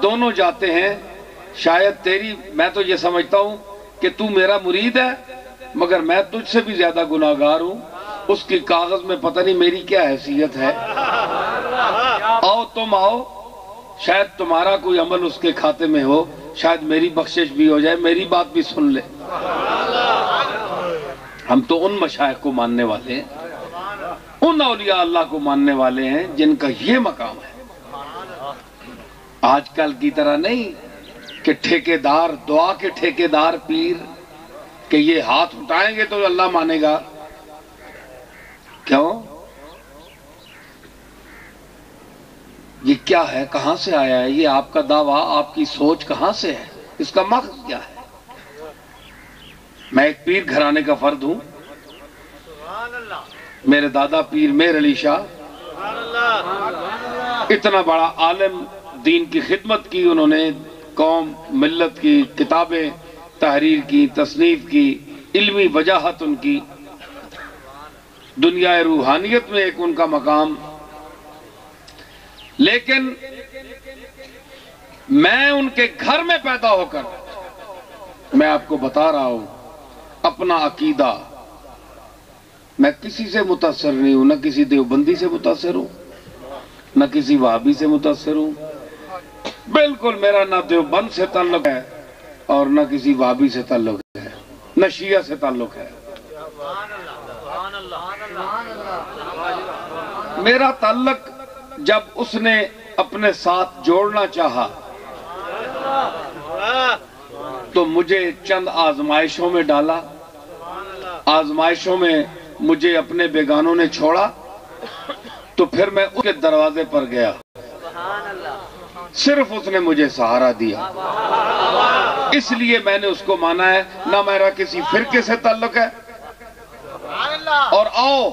دونوں جاتے ہیں، شاید تیری، میں تو یہ سمجھتا ہوں کہ تو میرا مرید ہے مگر میں تجھ سے بھی زیادہ گناہگار ہوں، اس کی کاغذ میں پتہ نہیں میری کیا حیثیت ہے، آؤ تم آؤ، شاید تمہارا کوئی عمل اس کے کھاتے میں ہو، شاید میری بخشش بھی ہو جائے، میری بات بھی سن لے۔ ہم تو ان مشائخ کو ماننے والے ہیں، ان اولیاء اللہ کو ماننے والے ہیں جن کا یہ مقام ہے۔ آج کل کی طرح نہیں کہ ٹھیکیدار، دعا کے ٹھیکیدار پیر، کہ یہ ہاتھ اٹھائیں گے تو اللہ مانے گا۔ کیوں؟ یہ کیا ہے؟ کہاں سے آیا ہے یہ آپ کا دعویٰ؟ آپ کی سوچ کہاں سے ہے؟ اس کا مقصد کیا ہے؟ میں ایک پیر گھرانے کا فرد ہوں، میرے دادا پیر میر علی شاہ اتنا بڑا عالم، دین کی خدمت کی انہوں نے، قوم ملت کی کتابیں تحریر کی، تصنیف کی، علمی وجاہت ان کی، دنیا روحانیت میں ایک ان کا مقام۔ لیکن میں ان کے گھر میں پیدا ہو کر میں آپ کو بتا رہا ہوں اپنا عقیدہ، میں کسی سے متاثر نہیں ہوں، نہ کسی دیوبندی سے متاثر ہوں، نہ کسی وہابی سے متاثر ہوں، بالکل میرا نہ دیوبند سے تعلق ہے اور نہ کسی وہابی سے تعلق ہے، نہ شیعہ سے تعلق ہے۔ میرا تعلق جب اس نے اپنے ساتھ جوڑنا چاہا تو مجھے چند آزمائشوں میں ڈالا، آزمائشوں میں مجھے اپنے بیگانوں نے چھوڑا، تو پھر میں اس کے دروازے پر گیا، صرف اس نے مجھے سہارا دیا، اس لیے میں نے اس کو مانا ہے، نہ میرا کسی فرقے سے تعلق ہے۔ اور آؤ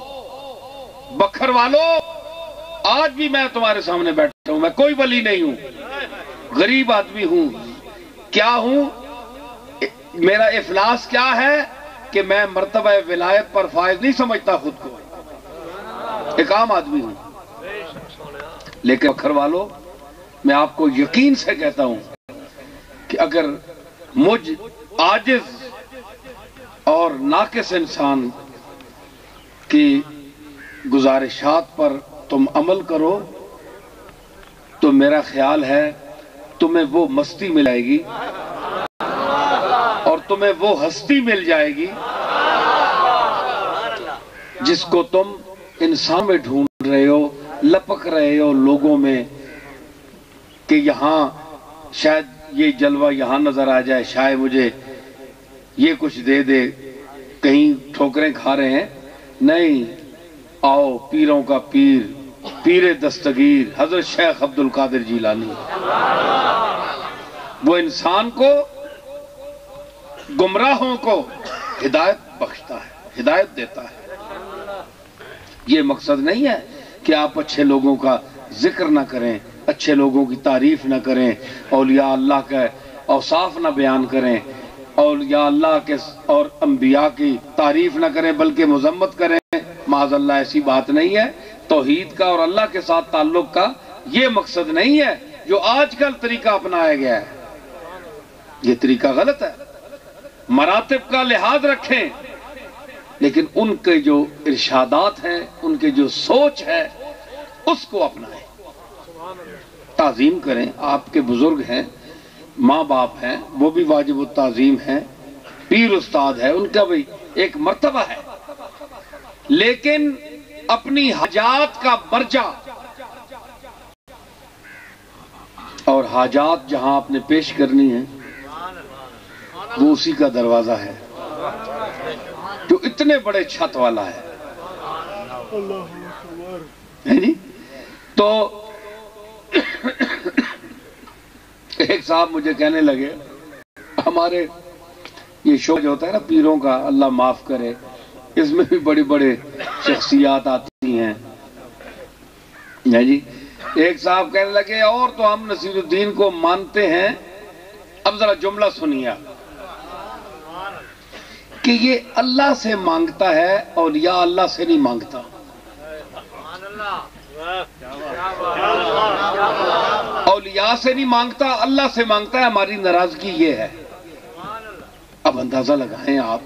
بکھر والو، آج بھی میں تمہارے سامنے بیٹھا ہوں، میں کوئی ولی نہیں ہوں، غریب آدمی ہوں۔ کیا ہوں؟ میرا افلاس کیا ہے کہ میں مرتبہ ولایت پر فائز نہیں سمجھتا خود کو، ایک عام آدمی ہوں۔ لیکن بکھر والو، میں آپ کو یقین سے کہتا ہوں کہ اگر مجھ عاجز اور ناقص انسان کی گزارشات پر تم عمل کرو تو میرا خیال ہے تمہیں وہ مستی مل جائے گی اور تمہیں وہ ہستی مل جائے گی جس کو تم انسان میں ڈھونڈ رہے ہو، لپک رہے ہو لوگوں میں، کہ یہاں شاید یہ جلوہ یہاں نظر آ جائے، شاید مجھے یہ کچھ دے دے، کہیں ٹھوکریں کھا رہے ہیں۔ نہیں، آؤ پیروں کا پیر، پیر دستگیر حضرت شیخ عبد القادر جیلانی، وہ انسان کو، گمراہوں کو ہدایت بخشتا ہے، ہدایت دیتا ہے۔ یہ مقصد نہیں ہے کہ آپ اچھے لوگوں کا ذکر نہ کریں، اچھے لوگوں کی تعریف نہ کریں، اولیاء اللہ کا اوصاف نہ بیان کریں، اولیاء اللہ کے اور انبیاء کی تعریف نہ کریں بلکہ مذمت کریں، معاذ اللہ ایسی بات نہیں ہے۔ توحید کا اور اللہ کے ساتھ تعلق کا یہ مقصد نہیں ہے جو آج کل طریقہ اپنایا گیا ہے، یہ طریقہ غلط ہے۔ مراتب کا لحاظ رکھیں لیکن ان کے جو ارشادات ہیں، ان کے جو سوچ ہے اس کو اپنائیں، تعظیم کریں۔ آپ کے بزرگ ہیں، ماں باپ ہیں، وہ بھی واجب التعظیم ہیں، پیر استاد ہے، ان کا بھی ایک مرتبہ ہے، لیکن اپنی حاجات کا مرجع اور حاجات جہاں آپ نے پیش کرنی ہے وہ اسی کا دروازہ ہے جو اتنے بڑے چھت والا ہے جی۔ تو ایک صاحب مجھے کہنے لگے، ہمارے یہ شو جو ہوتا ہے نا پیروں کا، اللہ معاف کرے، اس میں بھی بڑی بڑے شخصیات آتی ہیں جی۔ ایک صاحب کہنے لگے، اور تو ہم نصیر الدین کو مانتے ہیں، اب ذرا جملہ سنیے کہ یہ اللہ سے مانگتا ہے اور یا اللہ سے نہیں مانگتا۔ اولیاء اولیاء سے نہیں مانگتا، اللہ سے مانگتا ہے، ہماری ناراضگی یہ ہے۔ اب اندازہ لگائیں آپ،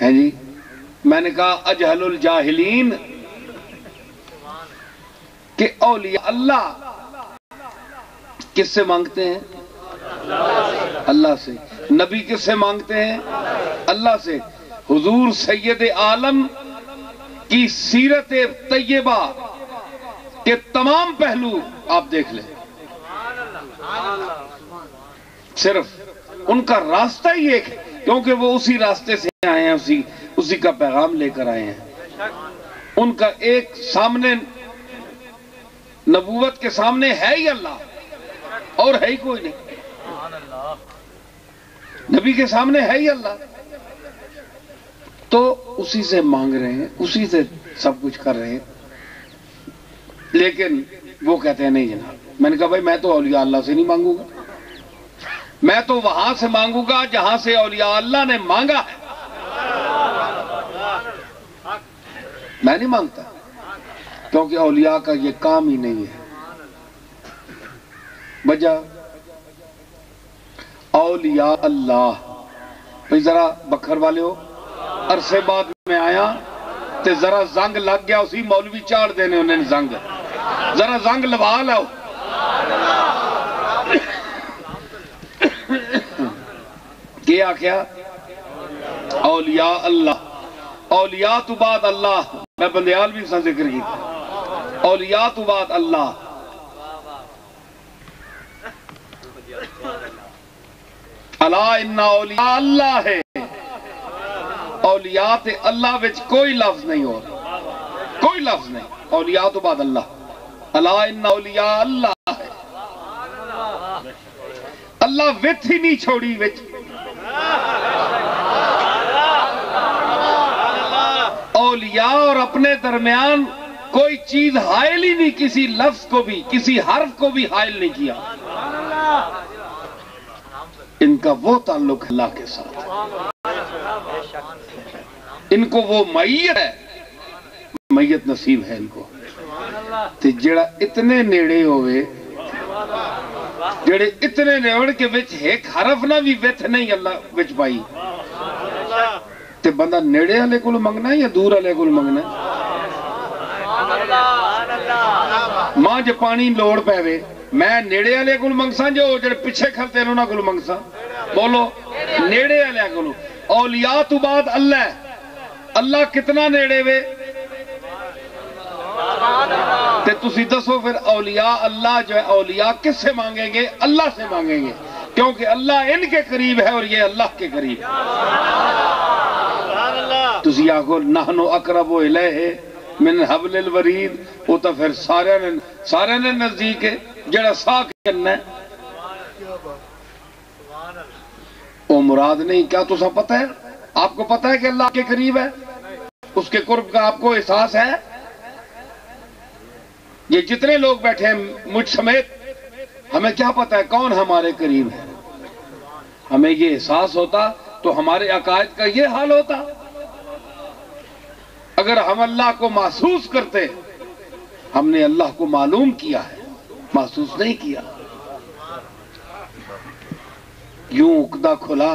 ہیں جی، میں نے کہا اجہل الجاہلین کہ اولیاء اللہ کس سے مانگتے ہیں؟ اللہ سے۔ نبی کس سے مانگتے ہیں؟ اللہ سے۔ حضور سید عالم کی سیرت طیبہ کے تمام پہلو آپ دیکھ لیں، صرف ان کا راستہ ہی ایک ہے، کیونکہ وہ اسی راستے سے آئے ہیں، اسی کا پیغام لے کر آئے ہیں۔ ان کا ایک سامنے، نبوت کے سامنے ہے ہی اللہ، اور ہے ہی کوئی نہیں۔ نبی کے سامنے ہے ہی اللہ، تو اسی سے مانگ رہے ہیں، اسی سے سب کچھ کر رہے ہیں۔ لیکن وہ کہتے ہیں نہیں جناب، میں نے کہا بھائی میں تو اولیاء اللہ سے نہیں مانگوں گا، میں تو وہاں سے مانگوں گا جہاں سے اولیاء اللہ نے مانگا ہے، میں نہیں مانگتا، کیونکہ اولیاء کا یہ کام ہی نہیں ہے۔ وجہ اولیاء اللہ، بھئی ذرا بکھر والے ہو، عرصے بعد میں آیا تے ذرا زنگ لگ گیا، اسی مولوی چاڑ دینے انہیں زنگ، ذرا زنگ لوا لاؤ۔ کیا کیا؟ اولیاء اللہ، اولیاء تو بعد اللہ، میں بندیال بھی سا ذکر کی، اولیاء تو بعد اللہ۔ الا ان اولیاء اللہ ہے، اولیاء تے اللہ وچ کوئی لفظ نہیں ہو، کوئی لفظ نہیں، اولیاء تو بعد اللہ۔ الا ان اولیاء اللہ ہے، اللہ وچ ہی نہیں چھوڑی، وچ اولیاء اور اپنے درمیان کوئی چیز حائل ہی نہیں، کسی لفظ کو بھی، کسی حرف کو بھی حائل نہیں کیا۔ ان کا وہ تعلق اللہ کے ساتھ، ان کو وہ معیت ہے، معیت نصیب ہے ان کو۔ تے جڑا اتنے نیڑے ہوئے، جڑے اتنے نیڑے کے وچ ایک حرف نہ بھی وچ نہیں اللہ وچ پائی، تے بندہ نیڑے والے کو منگنا ہے یا دور والے کو منگنا ہے؟ ماں جو پانی لوڑ پہوے، میں نیڑے والے کو منگساں جو جڑے پیچھے کھلتے ہیں انہوں کو منگساں؟ بولو، نیڑے والے کو۔ اولیاء تو بعد اللہ، اللہ کتنا نیڑے وے؟ تے تسی دسو پھر اولیاء اللہ جو ہے، اولیاء کس سے مانگیں گے؟ اللہ سے مانگیں گے، کیونکہ اللہ ان کے قریب ہے اور یہ اللہ کے قریب ہے۔ تسی آگو نحنو اقرب الیہ من حبل الورید، وہ تو پھر سارے نے نزدیک ہے، جڑا ساکھ کرنا ہے وہ مراد نہیں۔ کیا تسا پتہ ہے؟ آپ کو پتہ ہے کہ اللہ کے قریب ہے؟ اس کے قرب کا آپ کو احساس ہے؟ یہ جتنے لوگ بیٹھے ہیں مجھ سمیت، ہمیں کیا پتہ ہے کون ہمارے قریب ہے؟ ہمیں یہ احساس ہوتا تو ہمارے عقائد کا یہ حال ہوتا۔ اگر ہم اللہ کو محسوس کرتے، ہم نے اللہ کو معلوم کیا ہے، محسوس نہیں کیا۔ یوں عقدہ کھلا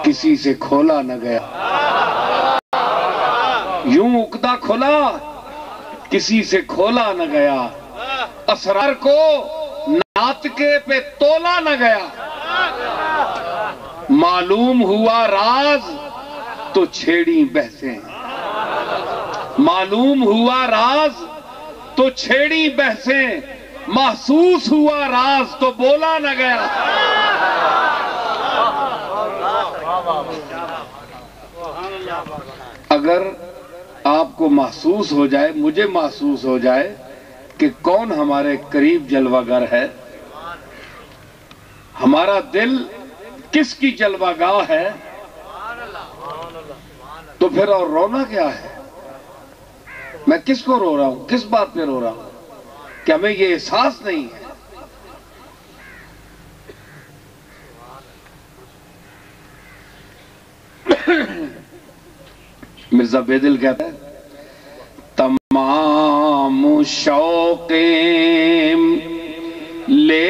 کسی سے کھولا نہ گیا، یوں عقدہ کھلا کسی سے کھولا نہ گیا، اسرار کو ناطقے پہ تولا نہ گیا، معلوم ہوا راز تو چھیڑی بحثیں، معلوم ہوا راز تو چھیڑی بحثیں، محسوس ہوا راز تو بولا نہ گیا۔ اگر آپ کو محسوس ہو جائے، مجھے محسوس ہو جائے کہ کون ہمارے قریب جلوہ گر ہے، ہمارا دل کس کی جلوہ گاہ ہے، تو پھر اور رونا کیا ہے؟ میں کس کو رو رہا ہوں؟ کس بات پہ رو رہا ہوں؟ کہ ہمیں یہ احساس نہیں ہے۔ مرزا بیدل کہتا ہے تمام شوق لے